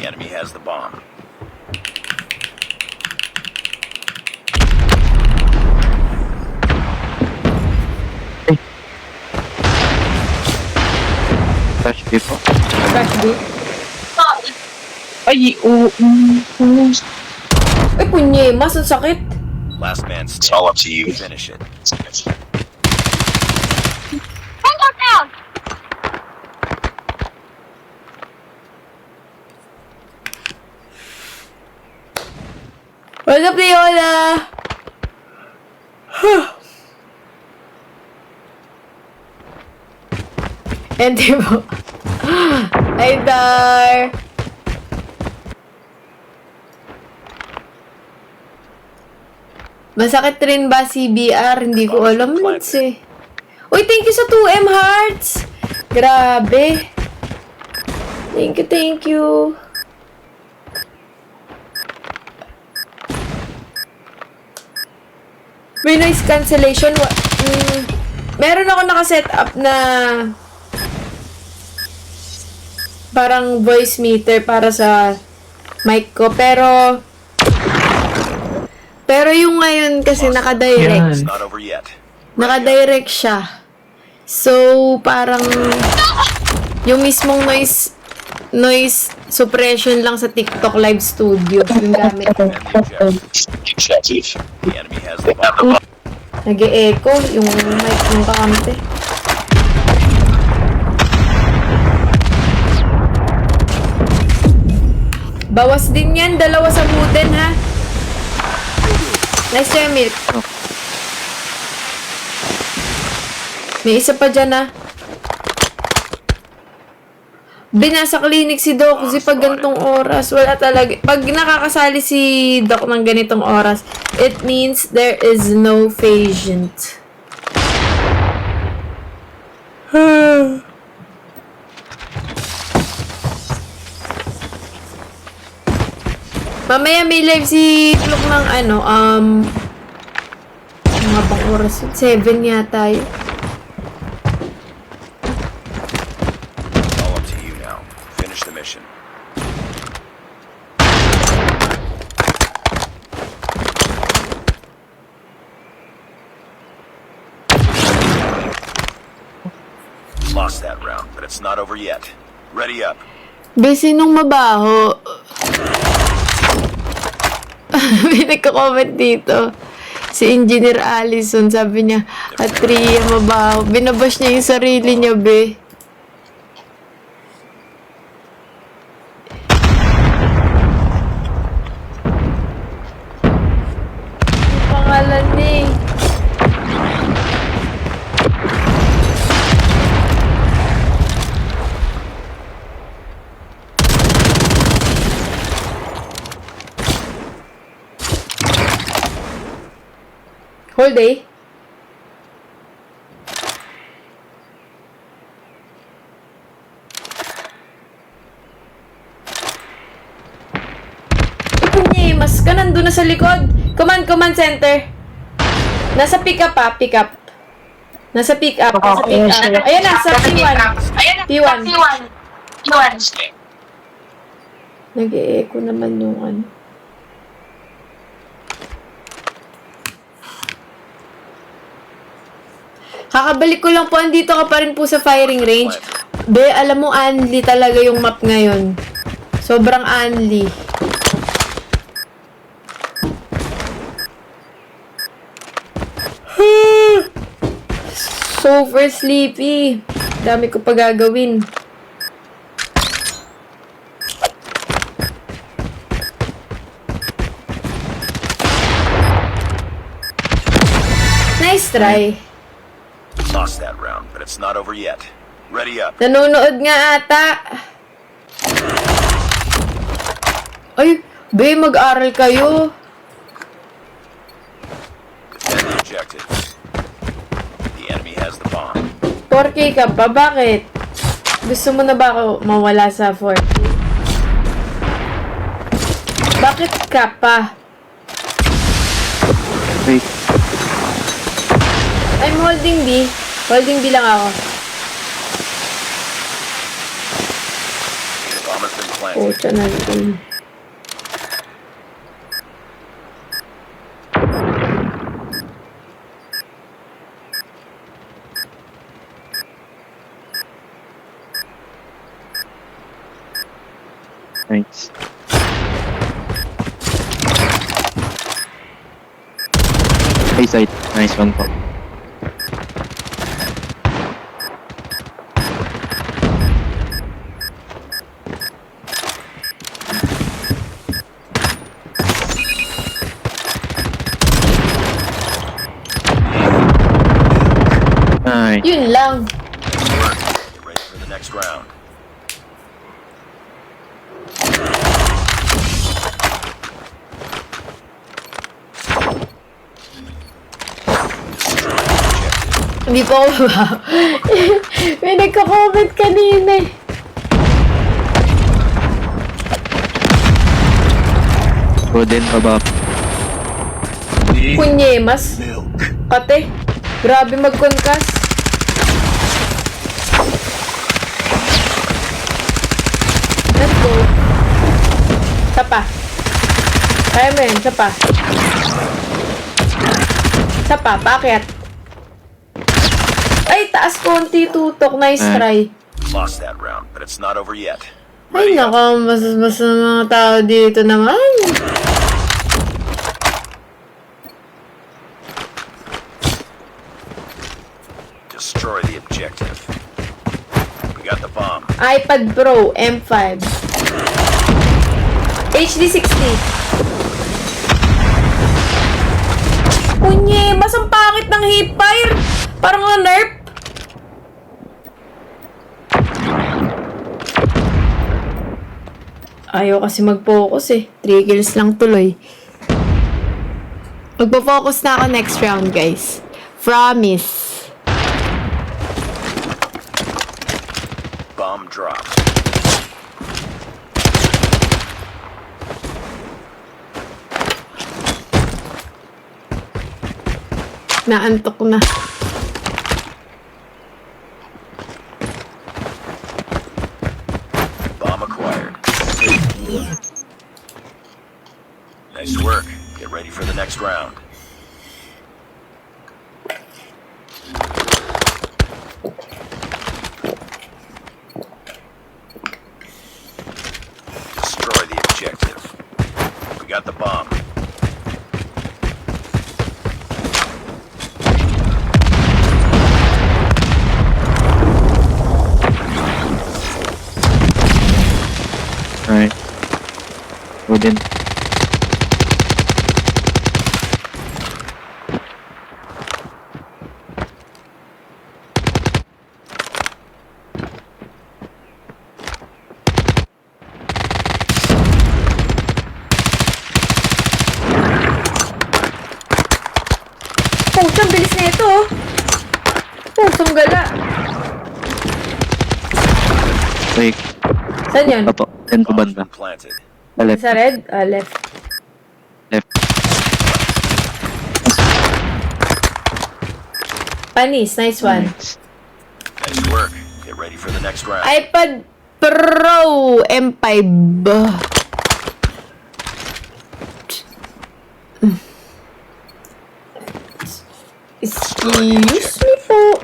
The enemy has the bomb. Flash B po. Flash B. Ay, Ay, punye. Mas ang sakit. Last man It's all up to standing. you. Finish it. What's up, Leola? Ente po. Hi, Dar. Masakit rin ba CBR? Hindi ko alam, Lids eh. Uy, thank you sa 2M hearts! Grabe. Thank you, thank you. May noise cancellation. Meron ako nakaset up na parang voice meter para sa mic ko. Pero yung ngayon kasi nakadirect. It's not over yet. Nakadirect siya. So, parang yung mismong noise suppression lang sa TikTok Live Studio yung gamit. Objective. The enemy has the bomb. Nag-e-echo yung mic ng kakampi. Bawas din yan, dalawa sa wooden ha. Nice try, Milk. May isa pa dyan ha. Binasa clinic si Doc pag ganitong oras. Wala talaga. Pag nakakasali si Doc ng ganitong oras, it means there is no patient. Mamaya may live si Clock ng mga bang oras? 7 yata yun. All up to you now. Finish the mission. Lost that round, but it's not over yet. Ready up. Besi nung mabaho. May nagka-comment dito. Si Engineer Allison, sabi niya, Atria, mabaho. Binabash niya yung sarili niya, be. Yung pangalan ni. Whole day? Ito mas ka nandun na sa likod. Command center. Nasa pick up pa, pick up. Nasa pick up, nasa pick up. Ayan na, sa P1. P1. Nag-e-echo naman yung ano. Kakabalik ko lang po, andito ka pa rin po sa firing range. Be, alam mo, unli talaga yung map ngayon. Sobrang unli. Super sleepy. Dami ko pa gagawin. Nice try. Lost that round, but it's not over yet. Ready up. Nanonood nga ata. Ay, be, mag-aral kayo. Defend the objective. The enemy has the bomb. 4K ka pa? Bakit? Gusto mo na ba ako mawala sa 4K? Bakit ka pa? Wait. I'm holding B. Holding B lang ako. Bomb has been planted. Pucha na dun. Nice. Hey, side. Nice one po. Nice. Yun lang. Get ready for the next round. Hindi po ako ba? May nagka-comment kanina eh. Roden pa ba? Kunyemas. Kate. Grabe mag-concast. Let's go. Isa pa. Kaya mo yun. Isa pa. Isa pa. Bakit? Ay, taas konti tutok. Nice try. Lost that round, but it's not over yet. Ay, naka. Mas mga tao dito naman. Destroy the objective. We got the bomb. iPad Pro M5. HD60. Unye, mas ang pangit ng hipfire. Parang na-nerf. Ayaw kasi mag-focus eh. 3 kills lang tuloy. Magpo-focus na ako next round, guys. Promise. Bomb dropped. Naantok na. Bomb acquired. Nice work. Get ready for the next round. Destroy the objective. We got the bomb. Alright. Roden. Pucha, ang bilis na ito. Pusong gala. Wait. Saan yun? Apo. Yan po Bomb's banda. been planted. Left. Sa red? Left. Left. Panis, nice one. Nice. Nice work. Get ready for the next round. iPad Pro M5. Excuse me po.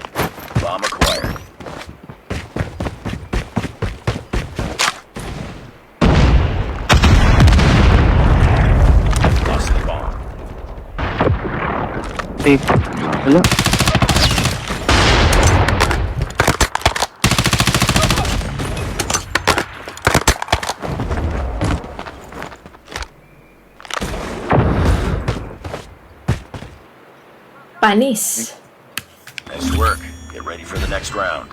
Bomb acquired. Lost the bomb. Hey. Wala. Panis. Nice work. Get ready for the next round.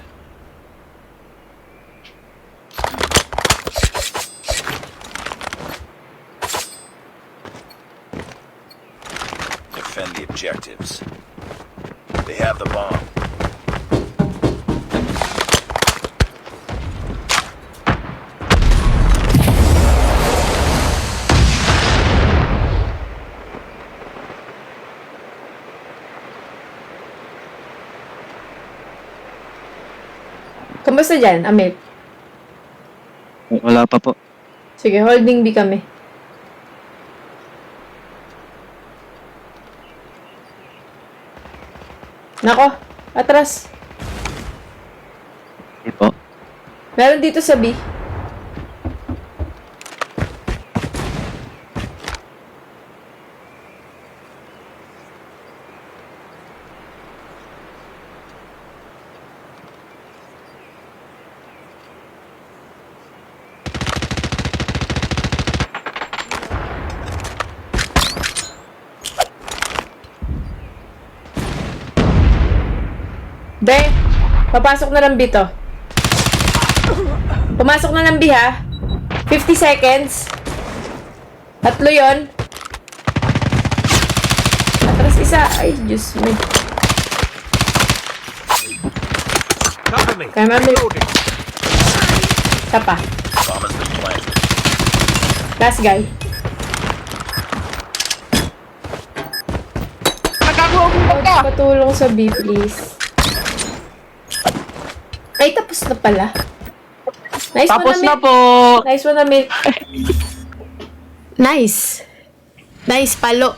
Defend the objectives. They have the bomb. Kamusta dyan, Amit? Wala pa po. Sige, holding B kami. Nako, atras. Hindi po. Meron dito sa B. Be, papasok na ng B to. Pumasok na ng B ha. 50 seconds. Tatlo yun. Atras isa. Ay, Diyos me. Cover me. Kaya mami. Reloading. Isa pa. Bomb has been planted. Last guy. Patulong sa B, please. Ay, tapos na pala. Nice Tapos one na Amir. po! Nice one, Amir. Nice. Nice, palo.